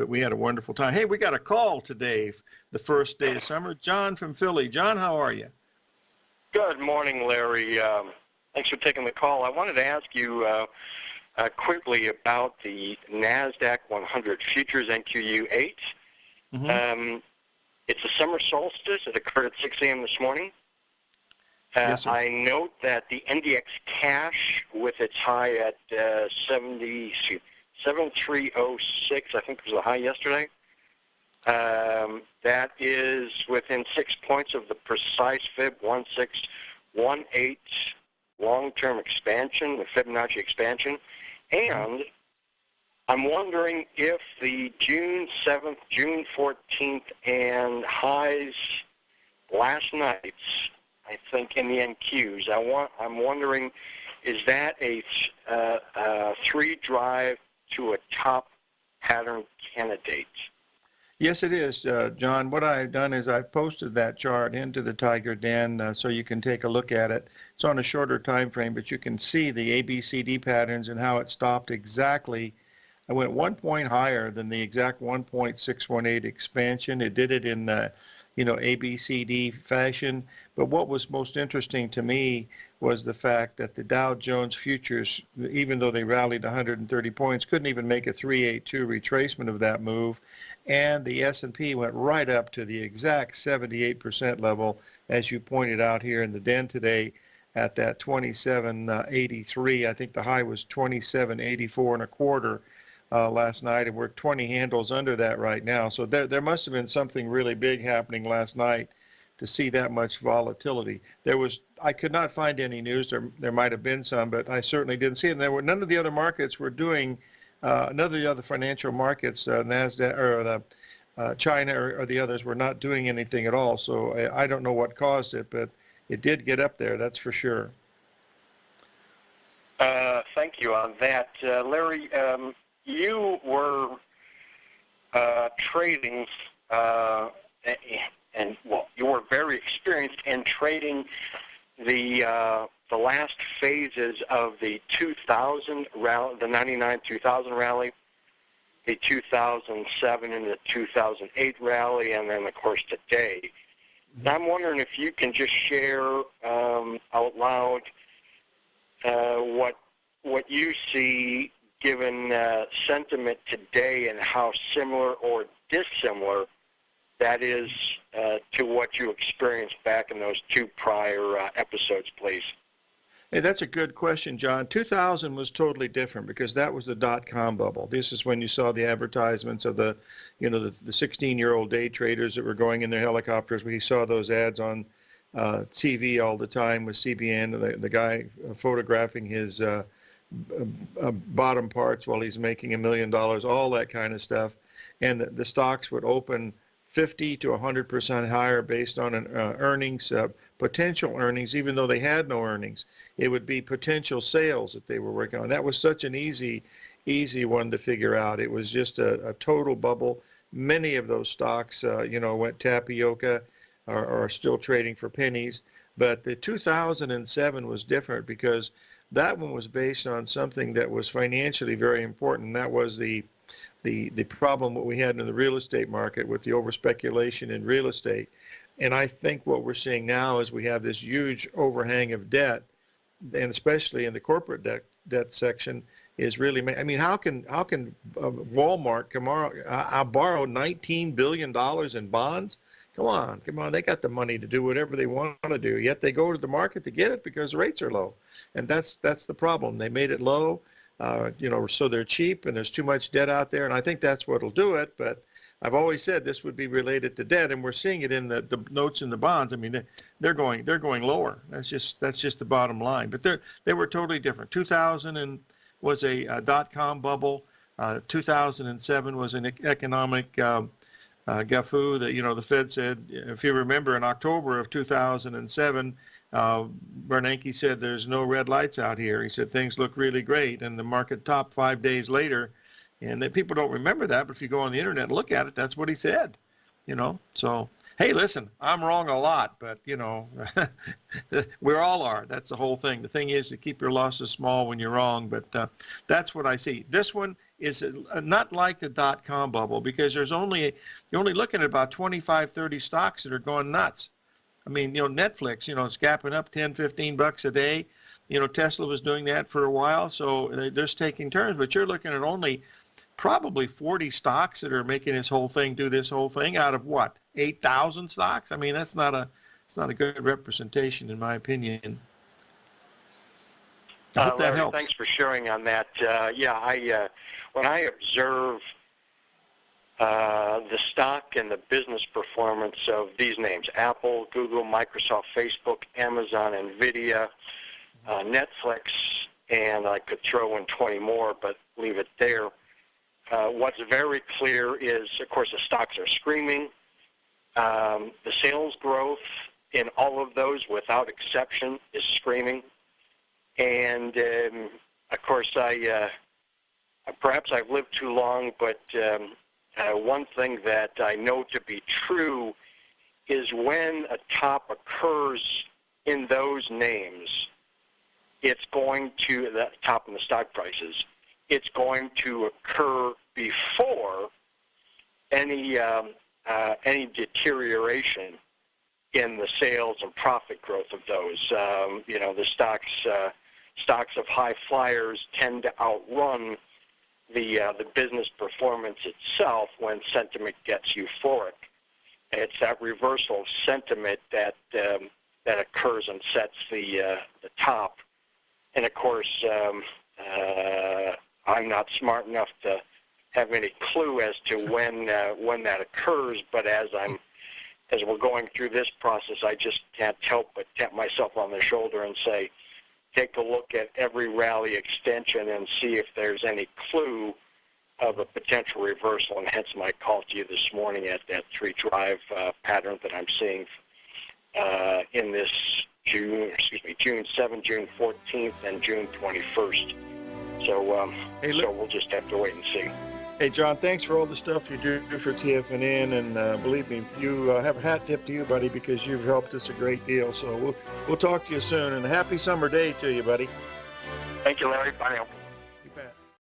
but we had a wonderful time. Hey, we got a call today, the first day of summer. John from Philly. John, how are you? Good morning, Larry. Thanks for taking the call. I wanted to ask you quickly about the NASDAQ 100 Futures NQU8. Mm-hmm. It's a summer solstice. It occurred at 6 a.m. this morning. Yes, sir. I note that the NDX cash, with its high at 7306, I think was the high yesterday. That is within 6 points of the precise fib 1618 long-term expansion, the Fibonacci expansion. And I'm wondering if the June 7th, June 14th, and highs last night's, I think, in the NQs, I'm wondering, is that a three drive to a top pattern candidate? Yes, it is, John. What I've done is I've posted that chart into the Tiger Den so you can take a look at it. It's on a shorter time frame, but you can see the ABCD patterns and how it stopped exactly. I went 1 point higher than the exact 1.618 expansion. It did it in ABCD fashion. But what was most interesting to me was the fact that the Dow Jones futures, even though they rallied 130 points, couldn't even make a 382 retracement of that move. And the S&P went right up to the exact 78% level, as you pointed out here in the den today, at that 2783. I think the high was 2784 and a quarter last night, and we're 20 handles under that right now. So there must have been something really big happening last night to see that much volatility. I could not find any news. There might have been some, but I certainly didn't see it. And none of the other markets were doing. None of the other financial markets, NASDAQ or the China or the others, were not doing anything at all. So I don't know what caused it, but it did get up there, that's for sure. Thank you on that. Larry, you were trading, you were very experienced in trading the last phases of the 2000 rally, the 99-2000 rally, the 2007 and the 2008 rally, and then, of course, today. And I'm wondering if you can just share out loud what you see given sentiment today and how similar or dissimilar that is to what you experienced back in those two prior episodes, please. Hey, that's a good question, John. 2000 was totally different because that was the dot-com bubble. This is when you saw the advertisements of the 16-year-old day traders that were going in their helicopters. We saw those ads on TV all the time with CBN, the guy photographing his bottom parts while he's making $1 million, all that kind of stuff. And the stocks would open 50 to 100% higher based on an earnings, potential earnings, even though they had no earnings. It would be potential sales that they were working on. That was such an easy one to figure out. It was just a total bubble. Many of those stocks, went tapioca or are still trading for pennies. But the 2007 was different because that one was based on something that was financially very important. That was the problem what we had in the real estate market with the over-speculation in real estate. And I think what we're seeing now is we have this huge overhang of debt, and especially in the corporate debt section is really, I mean, how can Walmart tomorrow borrow $19 billion in bonds? Come on, they got the money to do whatever they want to do, yet they go to the market to get it because rates are low. And that's the problem. They made it low. So they're cheap and there's too much debt out there, and I think that's what'll do it. But I've always said this would be related to debt, and we're seeing it in the notes in the bonds. I mean, they're going lower. That's just the bottom line. But they were totally different. 2000 was a dot-com bubble. 2007 was an economic gaffe that the Fed said. If you remember, in October of 2007. Bernanke said there's no red lights out here. He said things look really great, and the market topped 5 days later. And that people don't remember that, but if you go on the internet and look at it, that's what he said. So hey, listen, I'm wrong a lot, but we all are. That's the whole thing. The thing is to keep your losses small when you're wrong, but that's what I see. This one is not like the dot-com bubble, because you're only looking at about 25, 30 stocks that are going nuts. I mean, Netflix, it's gapping up 10, 15 bucks a day. Tesla was doing that for a while, so they're just taking turns. But you're looking at only probably 40 stocks that are making this whole thing do this whole thing out of what, 8,000 stocks? I mean, it's not a good representation, in my opinion. I hope that Larry, helps. thanks for sharing on that. When I observe the stock and the business performance of these names, Apple, Google, Microsoft, Facebook, Amazon, NVIDIA, Netflix, and I could throw in 20 more, but leave it there. What's very clear is, of course, the stocks are screaming. The sales growth in all of those, without exception, is screaming. And, of course, perhaps I've lived too long, but one thing that I know to be true is when a top occurs in those names, it's going to, the top in the stock prices, it's going to occur before any deterioration in the sales and profit growth of those. The stocks of high flyers tend to outrun the business performance itself when sentiment gets euphoric. It's that reversal of sentiment that occurs and sets the top. And of course, I'm not smart enough to have any clue as to when that occurs. But as we're going through this process, I just can't help but tap myself on the shoulder and say, take a look at every rally extension and see if there's any clue of a potential reversal, and hence my call to you this morning at that 3-drive pattern that I'm seeing in this June 7th, June 14th, and June 21st. So, so we'll just have to wait and see. Hey, John, thanks for all the stuff you do for TFNN, and believe me, you have a hat tip to you, buddy, because you've helped us a great deal. So we'll talk to you soon, and a happy summer day to you, buddy. Thank you, Larry. Bye now.